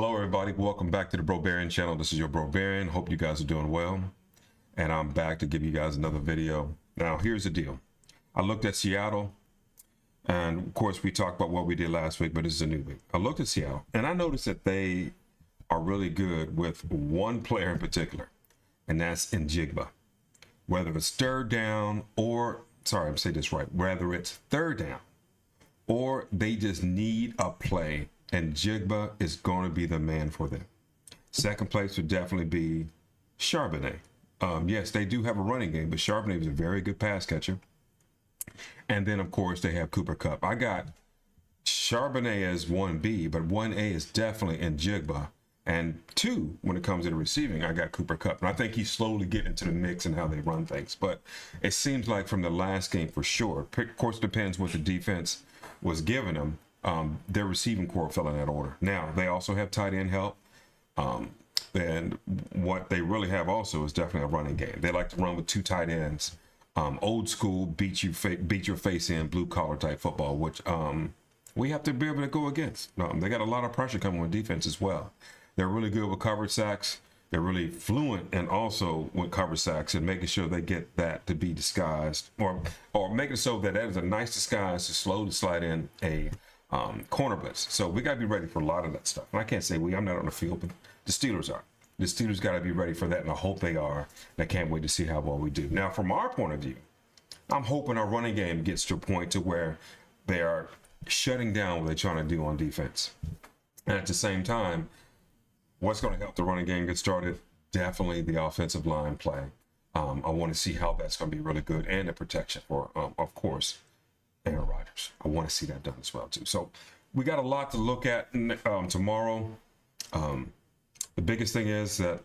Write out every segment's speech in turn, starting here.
Hello, everybody. Welcome back to the Bro Baron channel. This is your Bro Baron. Hope you guys are doing well. And I'm back to give you guys another video. Now, here's the deal. I looked at Seattle, and of course, we talked about what we did last week, but this is a new week. I looked at Seattle, and I noticed that they are really good with one player in particular, and that's in Jigba. Whether it's third down or, sorry, I'm saying this right, whether it's third down or they just need a play, and Jigba is going to be the man for them. Second place would definitely be Charbonnet. Yes, they do have a running game, but Charbonnet is a very good pass catcher. And then, of course, they have Cooper Kupp. I got Charbonnet as 1B, but 1A is definitely in Jigba. And 2, when it comes to the receiving, I got Cooper Kupp. And I think he's slowly getting into the mix and how they run things. But it seems like from the last game for sure, of course, it depends what the defense was giving them. Their receiving core fell in that order. Now, they also have tight end help. And what they really have also is definitely a running game. They like to run with 2 tight ends. Old school, beat your face in, blue collar type football, which we have to be able to go against. They got a lot of pressure coming with defense as well. They're really good with coverage sacks. They're really fluent and also with coverage sacks and making sure they get that to be disguised or making it so that is a nice disguise to slowly slide in a corner blitz. So we got to be ready for a lot of that stuff. And I can't say I'm not on the field, but the Steelers are. The Steelers got to be ready for that, and I hope they are. And I can't wait to see how well we do. Now, from our point of view, I'm hoping our running game gets to a point to where they are shutting down what they're trying to do on defense. And at the same time, what's going to help the running game get started? Definitely the offensive line play. I want to see how that's going to be really good, and the protection for, of course, Aaron Rodgers. I want to see that done as well, too. So we got a lot to look at tomorrow. The biggest thing is that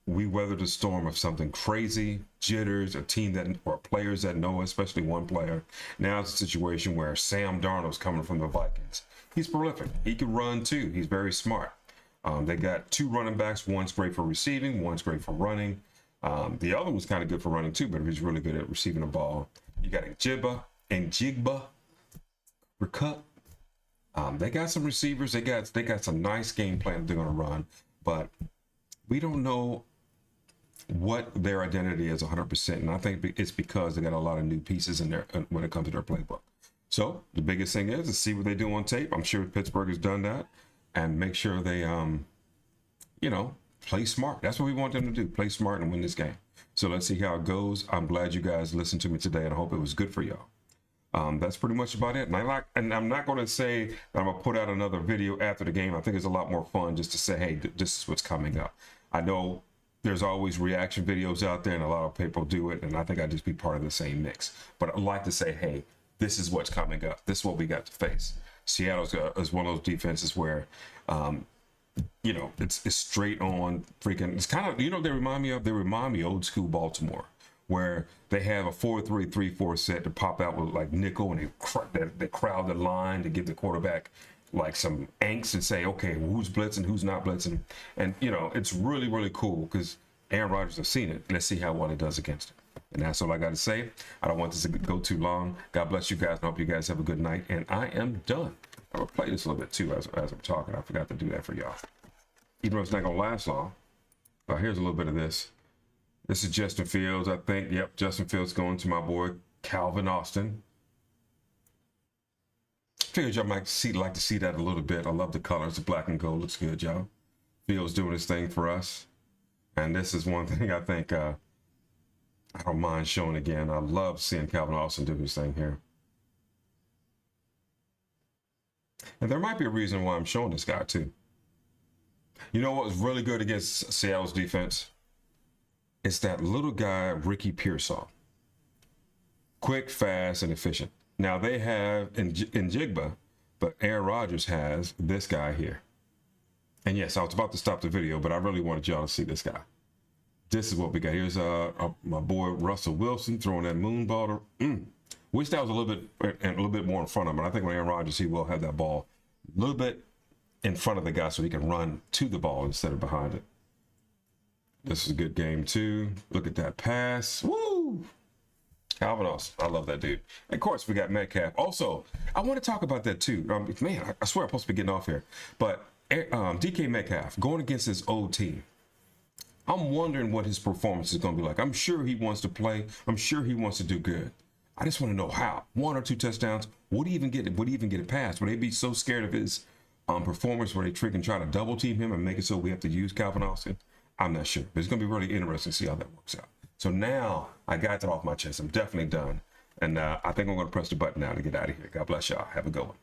we weathered the storm of something crazy, jitters, a team that, or players that know, especially one player. Now it's a situation where Sam Darnold's coming from the Vikings. He's prolific. He can run too. He's very smart. They got 2 running backs. One's great for receiving. One's great for running. The other one's kind of good for running too, but he's really good at receiving the ball. You got Jigba, for Kupp. They got some receivers. They got some nice game plan that they're going to run. But we don't know what their identity is 100%. And I think it's because they got a lot of new pieces in there when it comes to their playbook. So the biggest thing is to see what they do on tape. I'm sure Pittsburgh has done that. And make sure they, play smart. That's what we want them to do. Play smart and win this game. So let's see how it goes. I'm glad you guys listened to me today, and I hope it was good for y'all. That's pretty much about it. And I'm not going to say that I'm going to put out another video after the game. I think it's a lot more fun just to say, hey, this is what's coming up. I know there's always reaction videos out there, and a lot of people do it, and I think I'd just be part of the same mix. But I'd like to say, hey, this is what's coming up. This is what we got to face. Seattle is one of those defenses where, it's straight on freaking. It's kind of, they remind me old school Baltimore, where they have a 4-3-3-4 set to pop out with like nickel, and they crowd the line to give the quarterback like some angst and say, okay, who's blitzing, who's not blitzing, and it's really, really cool because Aaron Rodgers has seen it. Let's see how well he does against it. And that's all I got to say. I don't want this to go too long. God bless you guys. I hope you guys have a good night. And I am done. I will play this a little bit too as I'm talking. I forgot to do that for y'all. Even though it's not going to last long. But here's a little bit of this. This is Justin Fields, I think. Yep, Justin Fields going to my boy Calvin Austin. Figured y'all might like to see that a little bit. I love the colors. The black and gold looks good, y'all. Fields doing his thing for us. And this is one thing I think I don't mind showing again. I love seeing Calvin Austin do his thing here. And there might be a reason why I'm showing this guy too. You know what was really good against Seattle's defense? It's that little guy, Ricky Pearsall. Quick, fast, and efficient. Now they have in Jigba, but Aaron Rodgers has this guy here. And yes, I was about to stop the video, but I really wanted y'all to see this guy. This is what we got. Here's my boy Russell Wilson throwing that moon ball. Wish that was a little bit more in front of him. And I think when Aaron Rodgers, he will have that ball a little bit in front of the guy so he can run to the ball instead of behind it. This is a good game too. Look at that pass. Woo! Calvin Austin. I love that dude. And of course, we got Metcalf. Also, I want to talk about that too. Man, I swear I'm supposed to be getting off here. But DK Metcalf going against his old team. I'm wondering what his performance is going to be like. I'm sure he wants to play. I'm sure he wants to do good. I just want to know how. 1 or 2 touchdowns. Would he even get it? Would he even get it passed? Would they be so scared of his performance where they trick and try to double team him and make it so we have to use Calvin Austin? I'm not sure. But it's going to be really interesting to see how that works out. So now I got that off my chest. I'm definitely done. And I think I'm going to press the button now to get out of here. God bless y'all. Have a good one.